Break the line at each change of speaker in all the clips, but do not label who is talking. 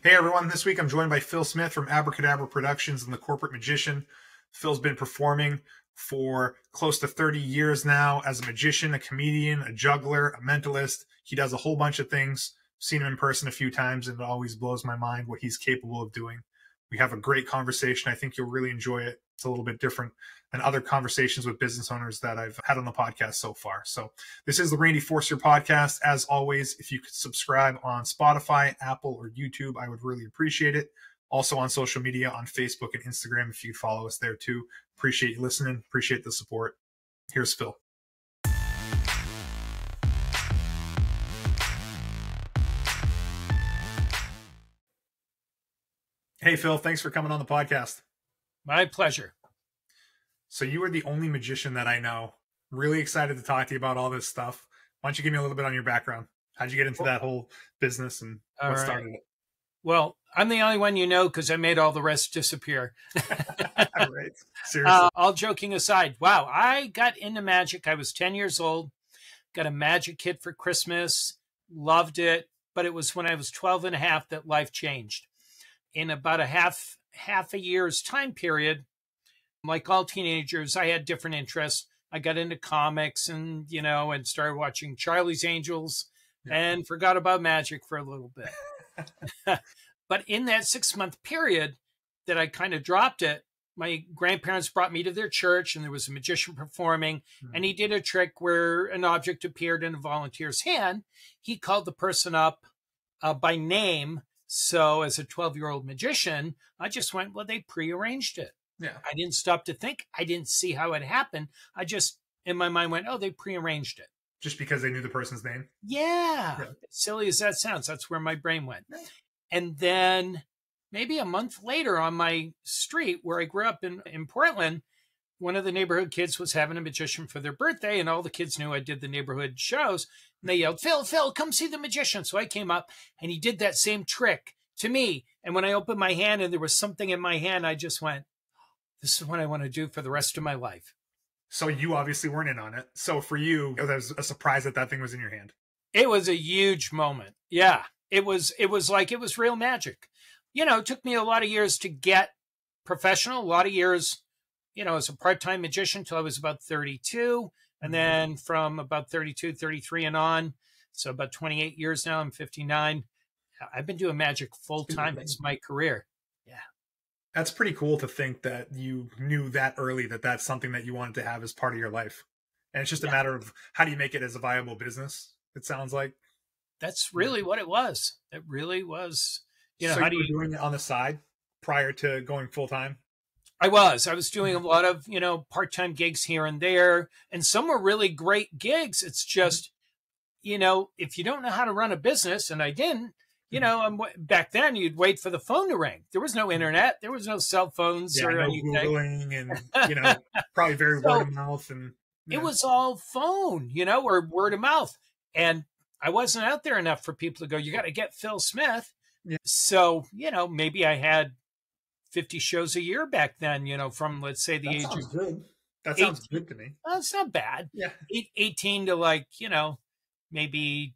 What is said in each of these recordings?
Hey everyone, this week I'm joined by Phil Smith from Abracadabra Productions and the Corporate Magician. Phil's been performing for close to 30 years now as a magician, a comedian, a juggler, a mentalist. He does a whole bunch of things. I've seen him in person a few times and it always blows my mind what he's capable of doing. We have a great conversation. I think you'll really enjoy it. It's a little bit different than other conversations with business owners that I've had on the podcast so far. So this is the Randy Forster podcast. As always, if you could subscribe on Spotify, Apple, or YouTube, I would really appreciate it. Also on social media, on Facebook and Instagram, if you follow us there too. Appreciate you listening. Appreciate the support. Here's Phil. Hey, Phil, thanks for coming on the podcast.
My pleasure.
So you are the only magician that I know. Really excited to talk to you about all this stuff. Why don't you give me a little bit on your background? How'd you get into that whole business and what started it?
Well, I'm the only one you know because I made all the rest disappear.
Right. Seriously.
All joking aside, wow, I got into magic. I was 10 years old, got a magic kit for Christmas, loved it. But it was when I was 12 and a half that life changed. In about a half a year's time period, like all teenagers, I had different interests. I got into comics and started watching Charlie's Angels and forgot about magic for a little bit. But in that 6-month period that I kind of dropped it, my grandparents brought me to their church and there was a magician performing and he did a trick where an object appeared in a volunteer's hand. He called the person up by name. So as a 12-year-old magician, I just went, well, they prearranged it.
Yeah.
I didn't stop to think. I didn't see how it happened. I just, in my mind, went, oh, they prearranged it.
Just because they knew the person's name?
Yeah. Silly as that sounds, that's where my brain went. Yeah. And then maybe a month later on my street where I grew up in Portland, one of the neighborhood kids was having a magician for their birthday, and all the kids knew I did the neighborhood shows. And they yelled, Phil, come see the magician. So I came up, and he did that same trick to me. And when I opened my hand and there was something in my hand, I just went, this is what I want to do for the rest of my life.
So you obviously weren't in on it. So for you, there was a surprise that thing was in your hand.
It was a huge moment. Yeah, it was like it was real magic. It took me a lot of years to get professional, a lot of years, as a part-time magician till I was about 32. And then from about 32, 33 and on, so about 28 years now, I'm 59. I've been doing magic full-time. It's my career. Yeah.
That's pretty cool to think that you knew that early that that's something that you wanted to have as part of your life. And it's just a matter of how do you make it as a viable business, it sounds like.
That's really what it was. It really was.
So how do you doing it on the side prior to going full-time?
I was doing a lot of, part-time gigs here and there, and some were really great gigs. It's just, if you don't know how to run a business, and I didn't, back then you'd wait for the phone to ring. There was no internet. There was no cell phones or anything.
Googling and, probably very word of mouth. And
it was all phone, or word of mouth. And I wasn't out there enough for people to go, you got to get Phil Smith. Yeah. So, maybe I had 50 shows a year back then, from, let's say, the age of
good. That sounds good to me.
Well, it's not bad.
Yeah.
18 to maybe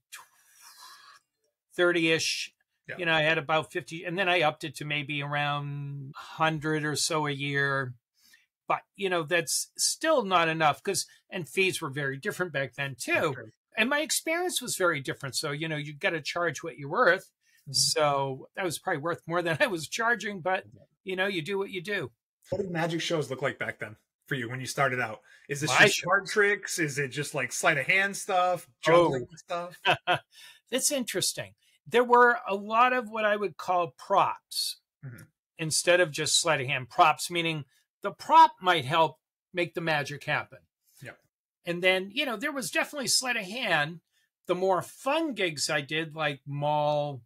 30-ish. Yeah. I had about 50, and then I upped it to maybe around 100 or so a year. But, that's still not enough and fees were very different back then too. Okay. And my experience was very different. So, you've got to charge what you're worth. So that was probably worth more than I was charging, but you do what you do.
What did magic shows look like back then for you when you started out? Is this just card tricks? Is it just like sleight of hand stuff, juggling stuff?
That's interesting. There were a lot of what I would call props instead of just sleight of hand. Props, meaning the prop might help make the magic happen.
Yeah.
And then, there was definitely sleight of hand. The more fun gigs I did, like mall,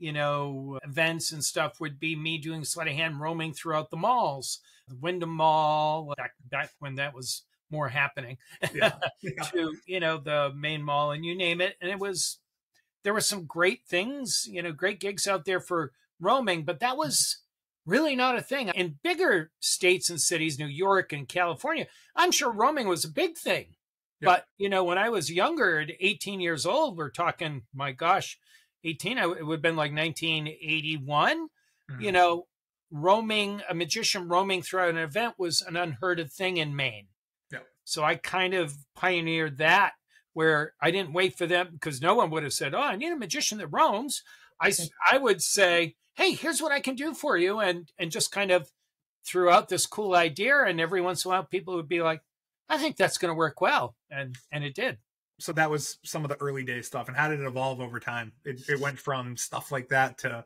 events and stuff, would be me doing sleight of hand roaming throughout the malls, the Wyndham Mall, back when that was more happening, to, the main mall and you name it. And there were some great things, great gigs out there for roaming, but that was really not a thing. In bigger states and cities, New York and California, I'm sure roaming was a big thing. But, when I was younger at 18 years old, we're talking, my gosh, 18, it would have been like 1981,
Mhm.
a magician roaming throughout an event was an unheard of thing in Maine.
Yeah.
So I kind of pioneered that, where I didn't wait for them, because no one would have said, oh, I need a magician that roams. I would say, hey, here's what I can do for you. And just kind of threw out this cool idea. And every once in a while, people would be like, I think that's going to work well. And it did.
So that was some of the early day stuff. And how did it evolve over time? It went from stuff like that to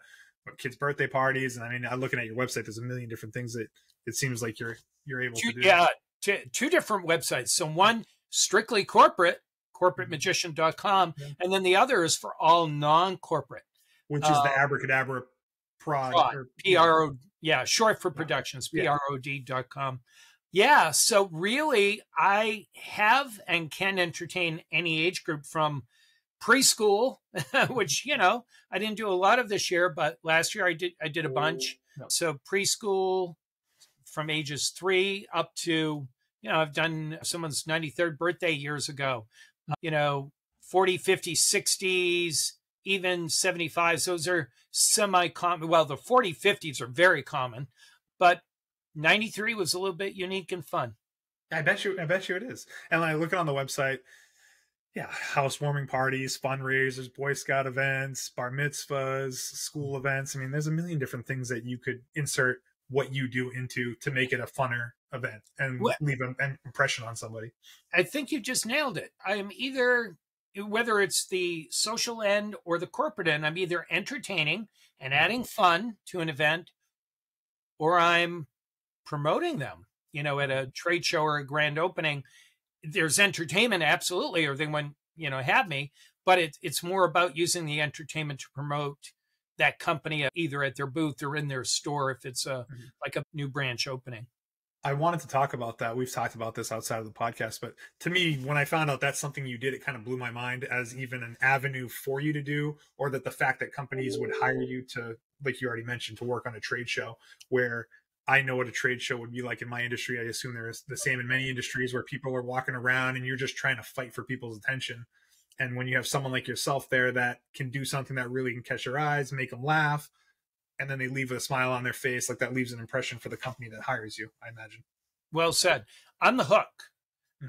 kids' birthday parties. And I mean, I'm looking at your website, there's a million different things that it seems like you're able to do.
Yeah, two different websites. So one strictly corporate, corporatemagician.com, and then the other is for all non-corporate,
which is the Abracadabra prod. Or,
PRO, yeah, short for productions, prod.com. Yeah, so really I have and can entertain any age group from preschool, which, I didn't do a lot of this year, but last year I did a bunch.
No.
So preschool from ages 3 up to, I've done someone's 93rd birthday years ago, 40, 50, 60s, even 75s. Those are semi-common. Well, the 40, 50s are very common, but 93 was a little bit unique and fun.
I bet you it is. And when I look on the website, housewarming parties, fundraisers, Boy Scout events, bar mitzvahs, school events. I mean, there's a million different things that you could insert what you do into to make it a funner event and leave an impression on somebody.
I think you just nailed it. I'm either, whether it's the social end or the corporate end, I'm either entertaining and adding fun to an event, or I'm promoting them, at a trade show or a grand opening. There's entertainment, absolutely, or they wouldn't, have me, but it's more about using the entertainment to promote that company, either at their booth or in their store, if it's like a new branch opening.
I wanted to talk about that. We've talked about this outside of the podcast, but to me, when I found out that's something you did, it kind of blew my mind as even an avenue for you to do, or that the fact that companies would hire you to, like you already mentioned, to work on a trade show, where I know what a trade show would be like in my industry. I assume there is the same in many industries, where people are walking around and you're just trying to fight for people's attention. And when you have someone like yourself there that can do something that really can catch your eyes, make them laugh, and then they leave with a smile on their face, like that leaves an impression for the company that hires you, I imagine.
Well said. I'm the hook.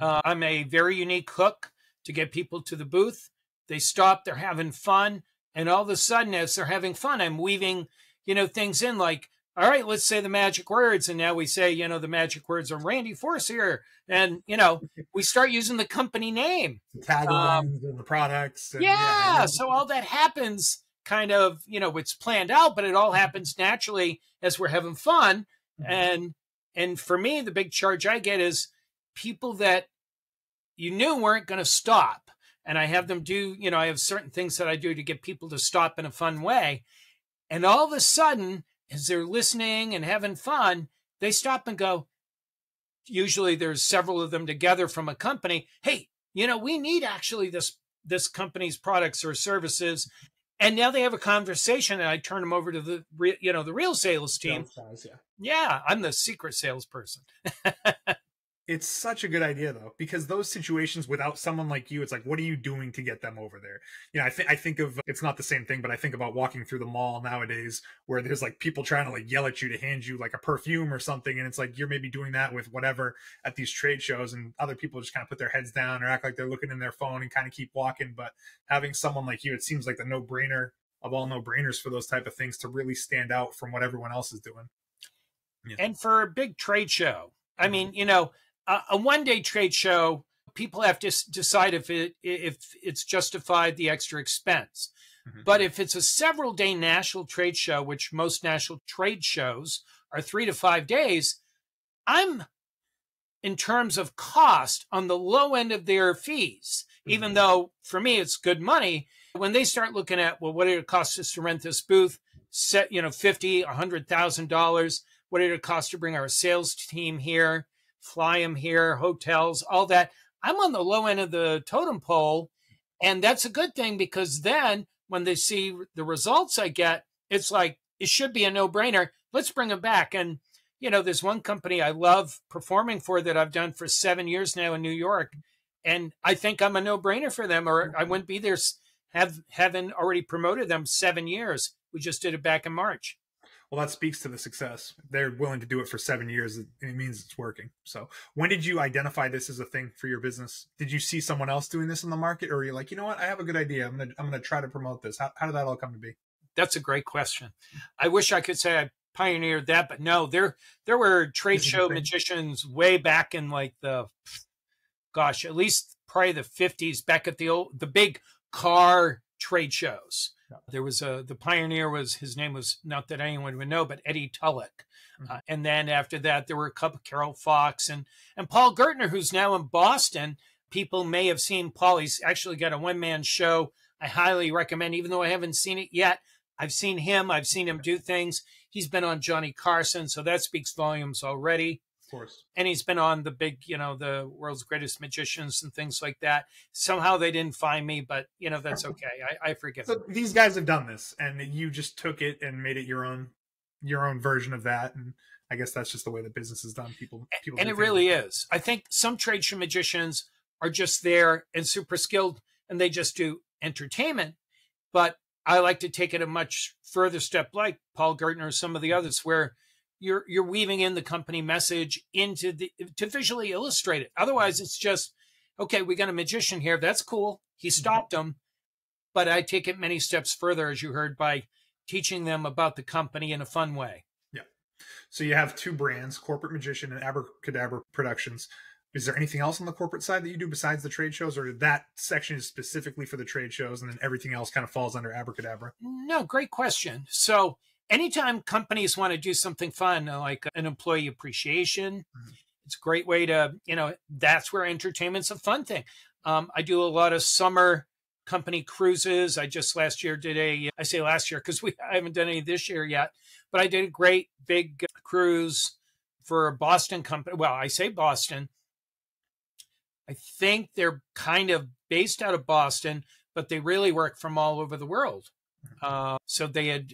I'm a very unique hook to get people to the booth. They stop, they're having fun. And all of a sudden, as they're having fun, I'm weaving, things in like, all right, let's say the magic words. And now we say, the magic words are Randy Force here. And, we start using the company name.
The taglines and the products.
And, so all that happens kind of, it's planned out, but it all happens naturally as we're having fun. And for me, the big charge I get is people that you knew weren't going to stop. And I have them do, I have certain things that I do to get people to stop in a fun way. And all of a sudden, as they're listening and having fun, they stop and go, usually there's several of them together from a company. Hey, we need actually this company's products or services. And now they have a conversation, and I turn them over to the real sales team. Yeah, I'm the secret salesperson.
It's such a good idea, though, because those situations without someone like you, it's like, what are you doing to get them over there? I think of, it's not the same thing, but I think about walking through the mall nowadays where there's like people trying to like yell at you to hand you like a perfume or something. And it's like, you're maybe doing that with whatever at these trade shows, and other people just kind of put their heads down or act like they're looking in their phone and kind of keep walking. But having someone like you, it seems like the no-brainer of all no-brainers for those type of things to really stand out from what everyone else is doing.
Yeah. And for a big trade show, I mean, a one-day trade show, people have to decide if it's justified the extra expense. But if it's a several-day national trade show, which most national trade shows are 3 to 5 days, I'm, in terms of cost, on the low end of their fees, even though for me it's good money. When they start looking at, well, what did it cost us to rent this booth? Set, $50,000, $100,000. What did it cost to bring our sales team here? Fly them here, hotels, all that. I'm on the low end of the totem pole. And that's a good thing, because then when they see the results I get, it's like, it should be a no-brainer. Let's bring them back. And, there's one company I love performing for that I've done for 7 years now in New York. And I think I'm a no-brainer for them, or I wouldn't be there haven't already promoted them 7 years. We just did it back in March.
Well, that speaks to the success. They're willing to do it for 7 years. It means it's working. So when did you identify this as a thing for your business? Did you see someone else doing this in the market, or are you like, you know what, I have a good idea. I'm gonna try to promote this. How did that all come to be?
That's a great question. I wish I could say I pioneered that, but no, there were trade show magicians way back in like at least probably the 50s, back at the big car trade shows. Yeah. There was the pioneer his name was, not that anyone would know, but Eddie Tulloch. Mm-hmm. And then after that, there were a couple, Carol Fox and Paul Gertner, who's now in Boston. People may have seen Paul. He's actually got a one-man show. I highly recommend, even though I haven't seen it yet. I've seen him do things. He's been on Johnny Carson, so that speaks volumes already.
Of course.
And he's been on the big, the world's greatest magicians and things like that. Somehow they didn't find me, but that's okay. I forgive them.
These guys have done this, and you just took it and made it your own version of that. And I guess that's just the way the business is done. People
and it really is. I think some trade show magicians are just there and super skilled, and they just do entertainment. But I like to take it a much further step, like Paul Gertner or some of the others, where you're weaving in the company message to visually illustrate it. Otherwise, it's just, okay, we got a magician here. That's cool. He stopped them. But I take it many steps further, as you heard, by teaching them about the company in a fun way.
Yeah. So you have two brands, Corporate Magician and Abracadabra Productions. Is there anything else on the corporate side that you do besides the trade shows, or that section is specifically for the trade shows and then everything else kind of falls under Abracadabra?
No, great question. So anytime companies want to do something fun, like an employee appreciation, it's a great way to, that's where entertainment's a fun thing. I do a lot of summer company cruises. I just last year did I say last year because I haven't done any this year yet, but I did a great big cruise for a Boston company. Well, I say Boston. I think they're kind of based out of Boston, but they really work from all over the world. So they had,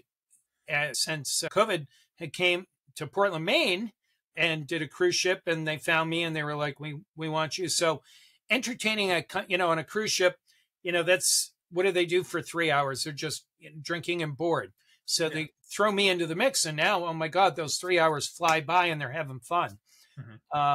since COVID had came to Portland, Maine, and did a cruise ship, and they found me, and they were like, "We want you." So entertaining on a cruise ship, that's what do they do for 3 hours? They're just drinking and bored. So they throw me into the mix, and now, oh my God, those 3 hours fly by, and they're having fun.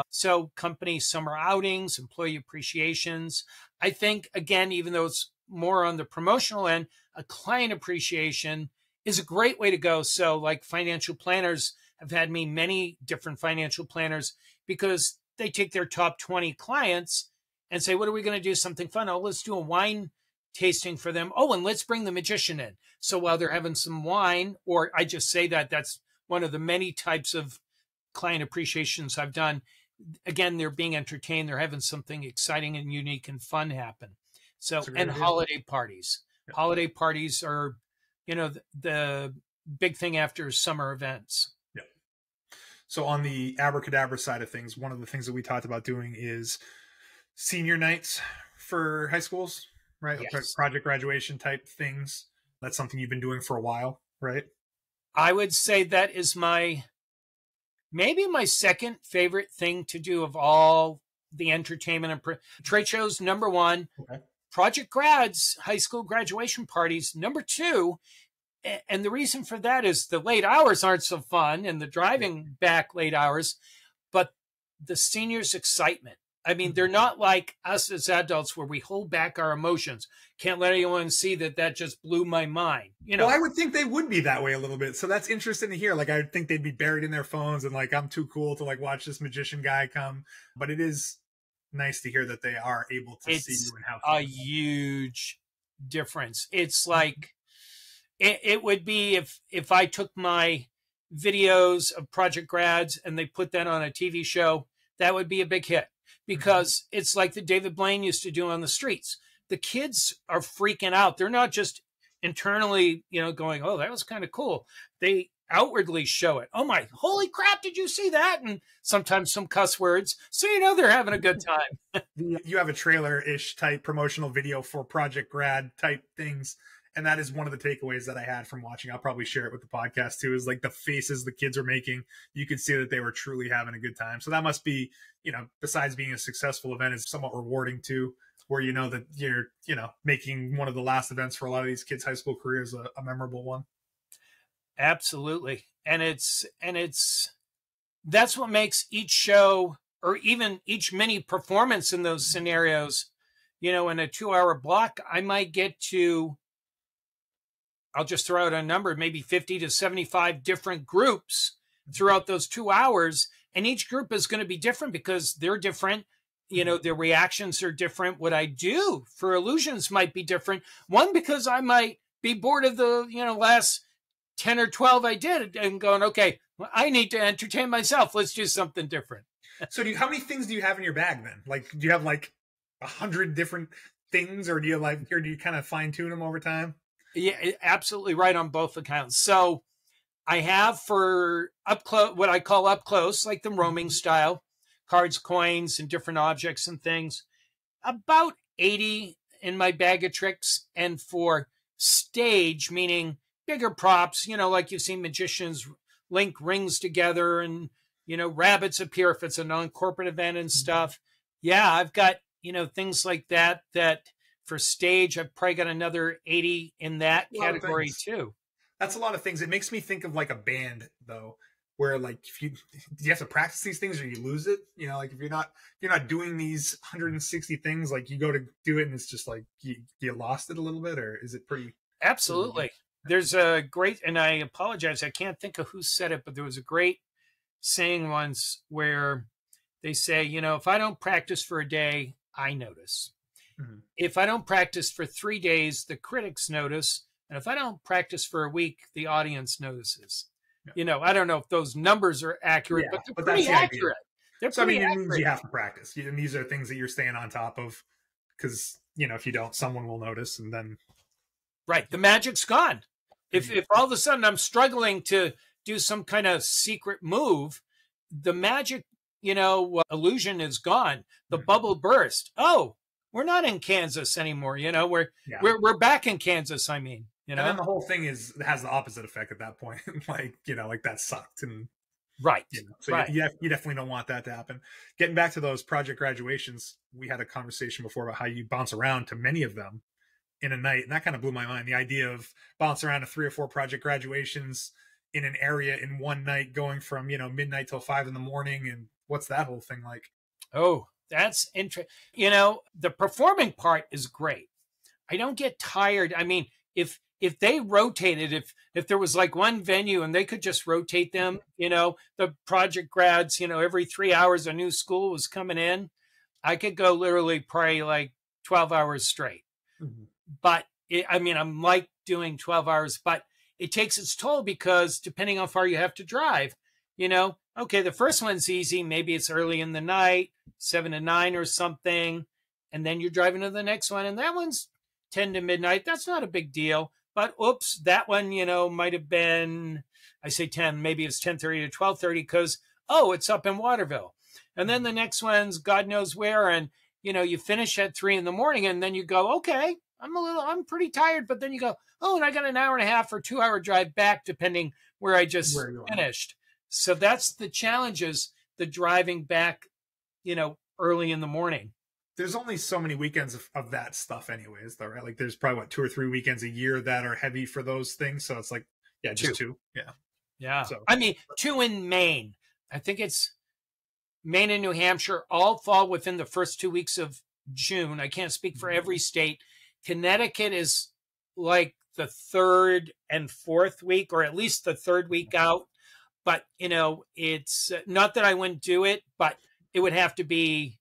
So company summer outings, employee appreciations. I think, again, even though it's more on the promotional end, a client appreciation is a great way to go. So like financial planners have had me, many different financial planners, because they take their top 20 clients and say, what are we going to do? Something fun. Oh, let's do a wine tasting for them. Oh, and let's bring the magician in. So while they're having some wine, or I just say that's one of the many types of client appreciations I've done. Again, they're being entertained. They're having something exciting and unique and fun happen. So, and holiday parties. Yeah. Holiday parties are, the big thing after summer events.
Yeah. So on the Abracadabra side of things, one of the things that we talked about doing is senior nights for high schools, right? Yes. Project graduation type things. That's something you've been doing for a while, right?
I would say that is maybe my second favorite thing to do of all the entertainment and trade shows. Number one, project grads, high school graduation parties. Number two, and the reason for that is the late hours aren't so fun, and the driving back late hours, but the seniors' excitement. I mean, they're not like us as adults where we hold back our emotions. Can't let anyone see that just blew my mind.
Well, I would think they would be that way a little bit. So that's interesting to hear. Like, I would think they'd be buried in their phones and like, I'm too cool to like watch this magician guy come. But it is nice to hear that they are able to see you and have fun.
A huge difference. It's like, it would be if I took my videos of project grads and they put that on a TV show, that would be a big hit. Because it's like the David Blaine used to do on the streets. The kids are freaking out. They're not just internally, going, oh, that was kind of cool. They outwardly show it. Oh my, holy crap, did you see that? And sometimes some cuss words. So they're having a good time.
You have a trailer-ish type promotional video for Project Grad type things. And that is one of the takeaways that I had from watching. I'll probably share it with the podcast too, is like the faces the kids are making. You could see that they were truly having a good time. So that must be, besides being a successful event, is somewhat rewarding too. where you know that you're, making one of the last events for a lot of these kids' high school careers a memorable one.
Absolutely. And that's what makes each show, or even each mini performance in those scenarios, in a 2-hour block, I might get to, I'll just throw out a number, maybe 50 to 75 different groups throughout those 2 hours. And each group is going to be different because they're different. Their reactions are different. What I do for illusions might be different. One, because I might be bored of the, last 10 or 12 I did and going, okay, well, I need to entertain myself. Let's do something different.
So how many things do you have in your bag then? Like, do you have like 100 different things, or do you kind of fine tune them over time?
Yeah, absolutely right on both accounts. So I have for up close, what I call up close, like the roaming style, cards, coins, and different objects and things, about 80 in my bag of tricks. And for stage, meaning bigger props, like you've seen magicians link rings together and, rabbits appear if it's a non-corporate event and stuff. Yeah, I've got, things like that for stage, I've probably got another 80 in that category too.
That's a lot of things. It makes me think of like a band though, where like do you have to practice these things or you lose it? Like if you're not doing these 160 things, like you go to do it and it's just like you lost it a little bit, or is it pretty?
Absolutely. There's a great, and I apologize, I can't think of who said it, but there was a great saying once where they say, if I don't practice for a day, I notice. Mm-hmm. If I don't practice for 3 days, the critics notice. And if I don't practice for a week, the audience notices. Yeah. I don't know if those numbers are accurate, but they're pretty accurate. They're pretty accurate. It means
you have to practice. And these are things that you're staying on top of because, if you don't, someone will notice and then.
Right. The magic's gone. If all of a sudden I'm struggling to do some kind of secret move, the magic, illusion is gone. The bubble burst. Oh, we're not in Kansas anymore. We're back in Kansas. I mean,
and then the whole thing has the opposite effect at that point. like that sucked. And
right.
So right. You definitely don't want that to happen. Getting back to those project graduations, we had a conversation before about how you bounce around to many of them in a night. And that kind of blew my mind. The idea of bouncing around to 3 or 4 project graduations in an area in one night, going from, midnight till 5 a.m. and what's that whole thing like?
Oh, that's interesting. The performing part is great. I don't get tired. I mean, if they rotated, if there was like one venue and they could just rotate them, the project grads, every 3 hours a new school was coming in, I could go literally probably like 12 hours straight. Mm-hmm. But I'm like doing 12 hours, but it takes its toll because depending how far you have to drive, okay, the first one's easy. Maybe it's early in the night, 7 to 9 or something. And then you're driving to the next one. And that one's 10 to midnight. That's not a big deal. But oops, that one, might have been, I say 10, maybe it's 10:30 to 12:30 because, it's up in Waterville. And then the next one's God knows where. And, you finish at 3 a.m. and then you go, okay, I'm pretty tired. But then you go, and I got an hour and a half or 2-hour drive back, depending where I just finished. So that's the challenges, the driving back, early in the morning.
There's only so many weekends of that stuff anyways, though, right? Like there's probably 2 or 3 weekends a year that are heavy for those things. So it's like, just 2. Yeah.
Yeah. So, 2 in Maine. I think it's Maine and New Hampshire all fall within the first 2 weeks of June. I can't speak for every state. Connecticut is like the 3rd and 4th week, or at least the 3rd week out. But, it's not that I wouldn't do it, but it would have to be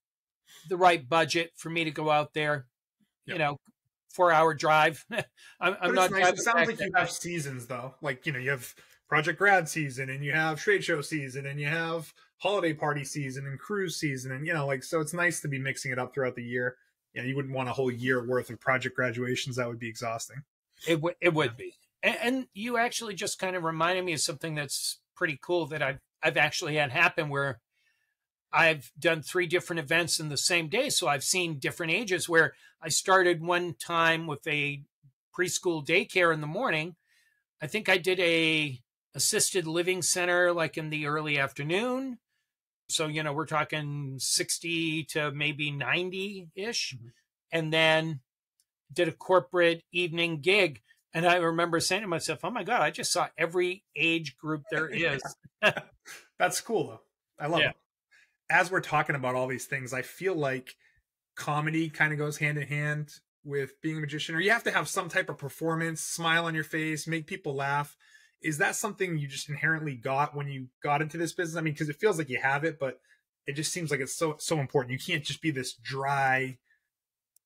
the right budget for me to go out there, 4-hour drive. I'm not.
Nice. It sounds like you have seasons though. Like, you have project grad season and you have trade show season and you have holiday party season and cruise season. And, so it's nice to be mixing it up throughout the year. You wouldn't want a whole year worth of project graduations. That would be exhausting.
It would be. And you actually just kind of reminded me of something that's pretty cool that I've actually had happen, where I've done 3 different events in the same day. So I've seen different ages, where I started one time with a preschool daycare in the morning. I think I did a assisted living center like in the early afternoon. So, we're talking 60 to maybe 90-ish. Mm-hmm. and then did a corporate evening gig. And I remember saying to myself, oh my God, I just saw every age group there is.
That's cool though. I love it. As we're talking about all these things, I feel like comedy kind of goes hand in hand with being a magician, or you have to have some type of performance, smile on your face, make people laugh. Is that something you just inherently got when you got into this business? I mean, because it feels like you have it, but it just seems like it's so important. You can't just be this dry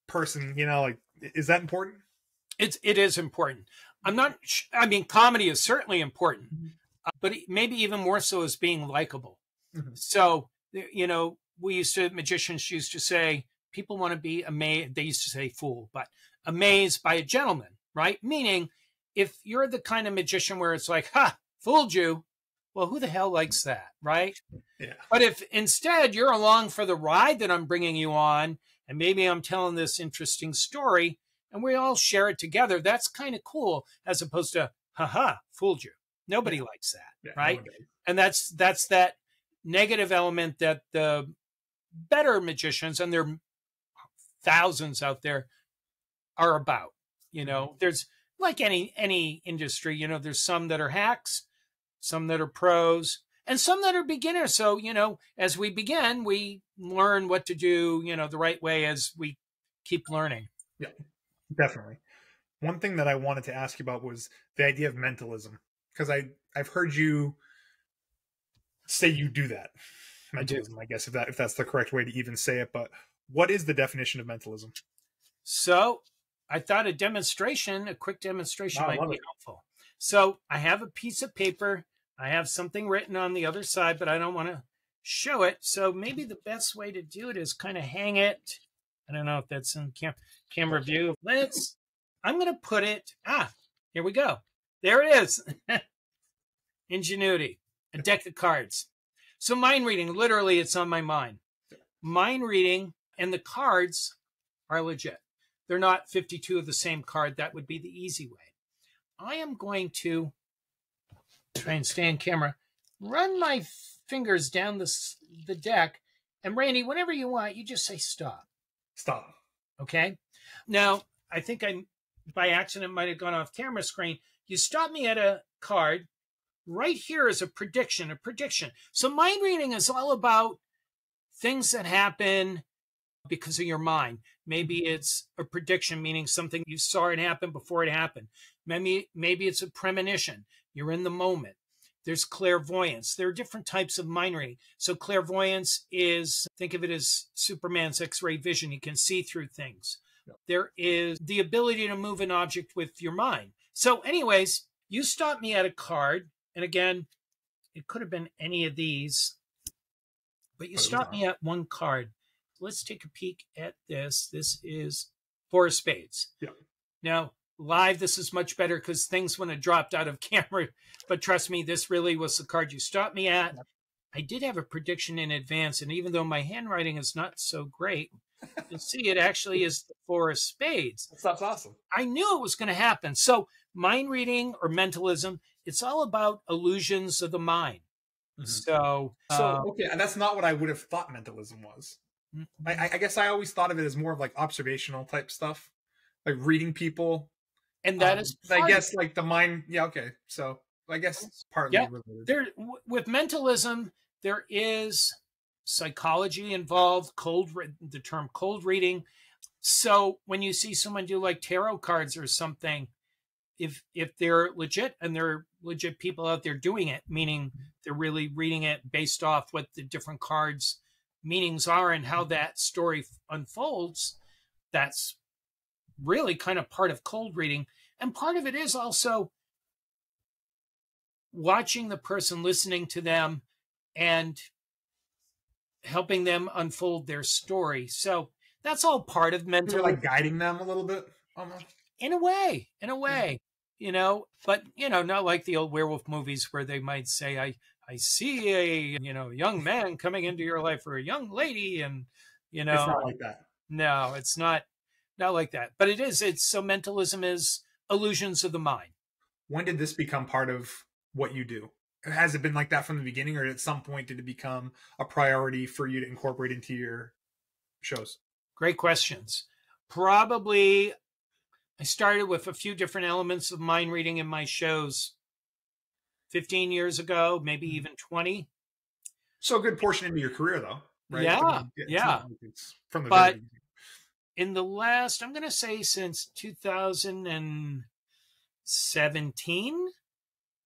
person, you know, like, is that important?
It is important. I mean, comedy is certainly important, but maybe even more so is being likable. So, you know, magicians used to say, people want to be amazed. They used to say fool, but amazed by a gentleman, right? Meaning, if you're the kind of magician where it's like, ha, fooled you, well, who the hell likes that, right?
Yeah.
But if instead you're along for the ride that I'm bringing you on, and maybe I'm telling this interesting story, and we all share it together, that's kind of cool, as opposed to, haha, fooled you. Nobody likes that, right? And that's that negative element that the better magicians, and there are thousands out there, are about. You know, there's, like any industry, you know, there's some that are hacks, some that are pros, and some that are beginners. So, you know, as we begin, we learn what to do, you know, the right way as we keep learning.
Yeah, definitely. One thing that I wanted to ask you about was the idea of mentalism, because I've heard you say you do that. Mentalism, I guess, if that's the correct way to even say it. But what is the definition of mentalism?
So I thought a quick demonstration might be helpful. So I have a piece of paper. I have something written on the other side, but I don't want to show it. So maybe the best way to do it is kind of hang it. I don't know if that's in camera view. I'm going to put it, here we go. There it is. Ingenuity, a deck of cards. So mind reading, literally it's on my mind. Mind reading and the cards are legit. They're not 52 of the same card. That would be the easy way. I am going to try and stay on camera, run my fingers down the deck, and Randy, whenever you want, you just say stop.
Stop. Okay?
Now, I think I, by accident, might have gone off camera screen. You stop me at a card. Right here is a prediction. So mind reading is all about things that happen because of your mind. Maybe it's a prediction, meaning something you saw it happen before it happened. Maybe it's a premonition. You're in the moment. There's clairvoyance. There are different types of mind reading. So clairvoyance is, think of it as Superman's X-ray vision. You can see through things. Yep. There is the ability to move an object with your mind. So anyways, you stop me at a card. And again, it could have been any of these, but you stop me at one card. Let's take a peek at this. This is 4 of spades.
Yeah.
Now, live, this is much better because things wouldn't have dropped out of camera. But trust me, this really was the card you stopped me at. I did have a prediction in advance, and even though my handwriting is not so great, you'll see it actually is the 4 of spades.
That's awesome.
I knew it was going to happen. So mind reading or mentalism, it's all about illusions of the mind. Mm-hmm. So
okay, and that's not what I would have thought mentalism was. I guess I always thought of it as more of like observational type stuff, like reading people.
And that is,
I guess, like the mind. Yeah, okay. So I guess it's partly related.
With mentalism, there is psychology involved, the term cold reading. So when you see someone do like tarot cards or something, if they're legit and there are legit people out there doing it, meaning they're really reading it based off what the different cards meanings are and how that story unfolds, that's really kind of part of cold reading. And part of it is also watching the person, listening to them, and helping them unfold their story. So that's all part of mentalism.
You're like guiding them a little bit, almost.
In a way, you know, but, you know, not like the old werewolf movies where they might say, I see a, you know, young man coming into your life or a young lady. And, you know,
it's not like that.
No, it's not like that, but so mentalism is illusions of the mind.
When did this become part of what you do? Has it been like that from the beginning, or at some point did it become a priority for you to incorporate into your shows?
Great questions. Probably I started with a few different elements of mind reading in my shows 15 years ago, maybe even 20.
So a good portion into your career, though, right? I
Yeah,
mean, it's
yeah.
not like it's from the very
But
beginning.
in the last, I'm going to say since 2017,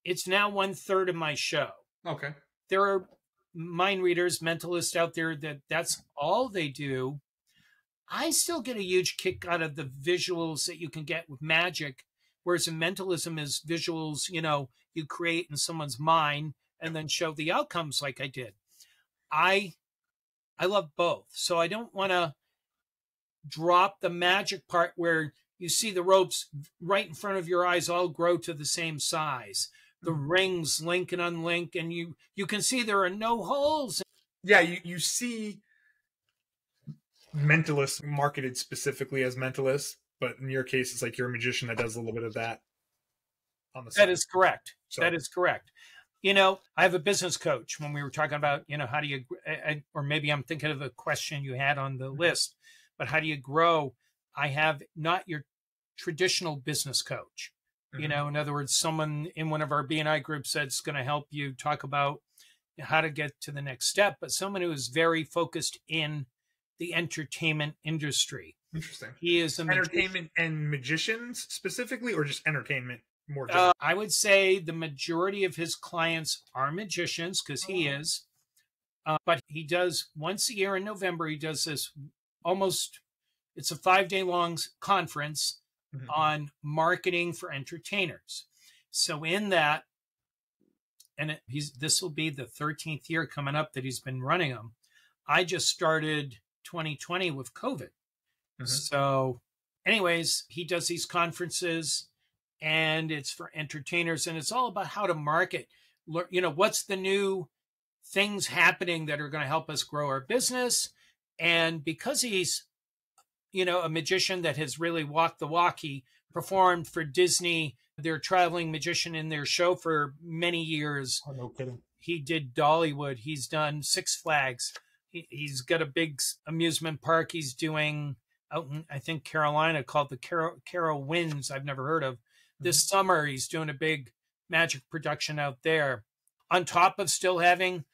it's now 1/3 of my show.
Okay.
There are mind readers, mentalists out there that's all they do. I still get a huge kick out of the visuals that you can get with magic, whereas in mentalism is visuals, you create in someone's mind and then show the outcomes like I did. I love both. So I don't want to drop the magic part where you see the ropes right in front of your eyes all grow to the same size. The rings link and unlink, and you can see there are no holes.
Yeah, you see mentalists marketed specifically as mentalists, but in your case, it's like you're a magician that does a little bit of that on the side.
That is correct.
So,
That is correct. I have a business coach. When we were talking about, how do you, or maybe I'm thinking of a question you had on the list, but how do you grow? I have not your traditional business coach. In other words, someone in one of our BNI groups that's going to help you talk about how to get to the next step, but someone who is very focused in the entertainment industry.
Interesting.
He is
entertainment and magicians specifically, or just entertainment more?
I would say the majority of his clients are magicians because he is. But he does once a year in November, he does this it's a 5-day long conference on marketing for entertainers. So in that, and this will be the 13th year coming up that he's been running them. I just started 2020 with COVID. So anyways, he does these conferences and it's for entertainers and it's all about how to market. What's the new things happening that are going to help us grow our business. And because he's, a magician that has really walked the walk, he performed for Disney, their traveling magician in their show for many years.
Oh, no kidding.
He did Dollywood. He's done Six Flags. He's got a big amusement park he's doing out in, I think, Carolina called the Carol Winds. I've never heard of. This summer, he's doing a big magic production out there. On top of still having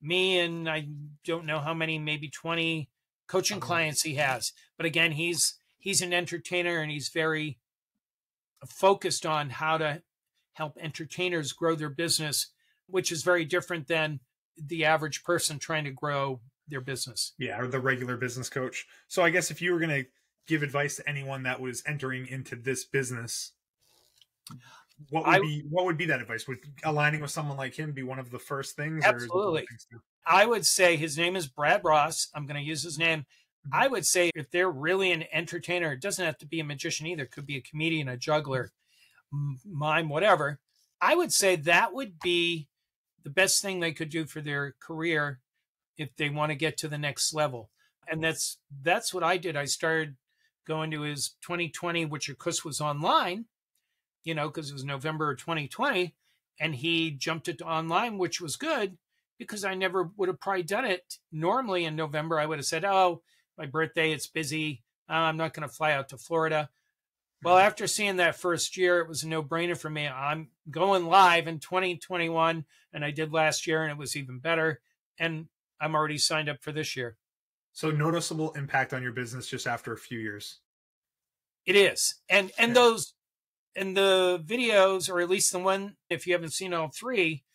me and I don't know how many, maybe 20 coaching clients he has. But again, he's an entertainer and he's very focused on how to help entertainers grow their business, which is very different than the average person trying to grow their business.
Yeah, or the regular business coach. So I guess if you were going to give advice to anyone that was entering into this business, what would be that advice? Would aligning with someone like him be one of the first things?
Absolutely. I would say his name is Brad Ross. I'm going to use his name. I would say if they're really an entertainer, it doesn't have to be a magician either. It could be a comedian, a juggler, mime, whatever. I would say that would be the best thing they could do for their career if they want to get to the next level. And that's what I did. I started going to his 2020, which of course was online, because it was November 2020, and he jumped it to online, which was good because I never would have probably done it. Normally in November, I would have said, oh, my birthday, it's busy. I'm not going to fly out to Florida. Well, after seeing that first year, it was a no-brainer for me. I'm going live in 2021, and I did last year, and it was even better. And I'm already signed up for this year.
So noticeable impact on your business just after a few years.
It is. And those, and the videos, or at least the one, if you haven't seen all three,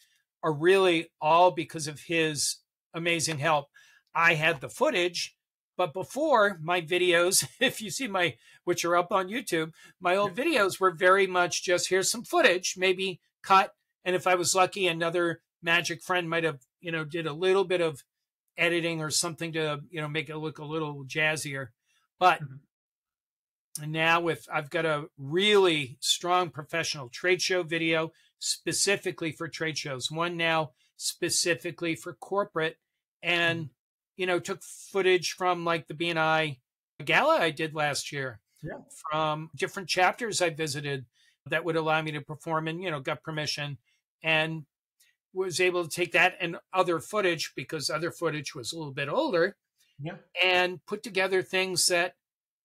are really all because of his amazing help. I had the footage, but before my videos, if you see which are up on YouTube, my old videos were very much just, here's some footage, maybe cut. And if I was lucky, another magic friend might have, did a little bit of editing or something to, make it look a little jazzier. But now I've got a really strong professional trade show video specifically for trade shows, one now specifically for corporate, and, took footage from like the BNI gala I did last year, from different chapters I visited that would allow me to perform and, got permission, and was able to take that and other footage, because other footage was a little bit older, and put together things that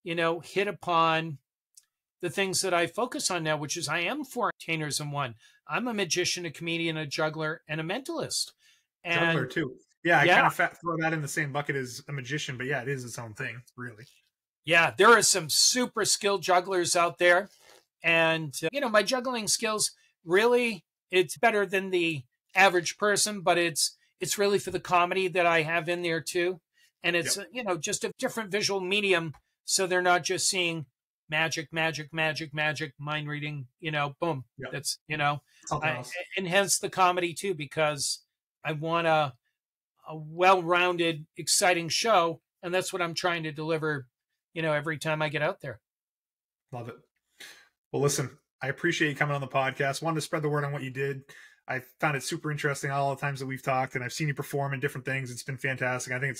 hit upon the things that I focus on now, which is I am four entertainers in one. I'm a magician, a comedian, a juggler, and a mentalist.
Juggler
And
too. Yeah, I
yeah,
kind of throw that in the same bucket as a magician, but yeah, it is its own thing, really.
yeah, there are some super skilled jugglers out there. And, my juggling skills really, it's better than the average person, but it's really for the comedy that I have in there too. And it's, just a different visual medium. So they're not just seeing magic, magic, magic, magic, mind reading, boom.
Yep.
That's,
Something else.
and hence the comedy too, because I want a well-rounded, exciting show. And that's what I'm trying to deliver, every time I get out there.
Love it. Well, listen, I appreciate you coming on the podcast. Wanted to spread the word on what you did. I found it super interesting all the times that we've talked, and I've seen you perform in different things. It's been fantastic. I think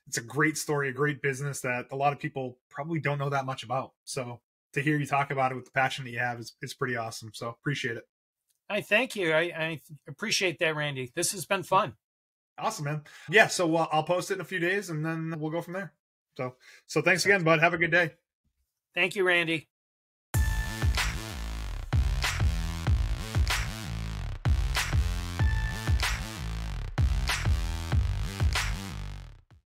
it's a great story, a great business that a lot of people probably don't know that much about. So to hear you talk about it with the passion that you have is pretty awesome. So appreciate it.
I thank you. I appreciate that, Randy. This has been fun.
Awesome, man. Yeah, so I'll post it in a few days, and then we'll go from there. So thanks again, bud. Have a good day.
Thank you, Randy.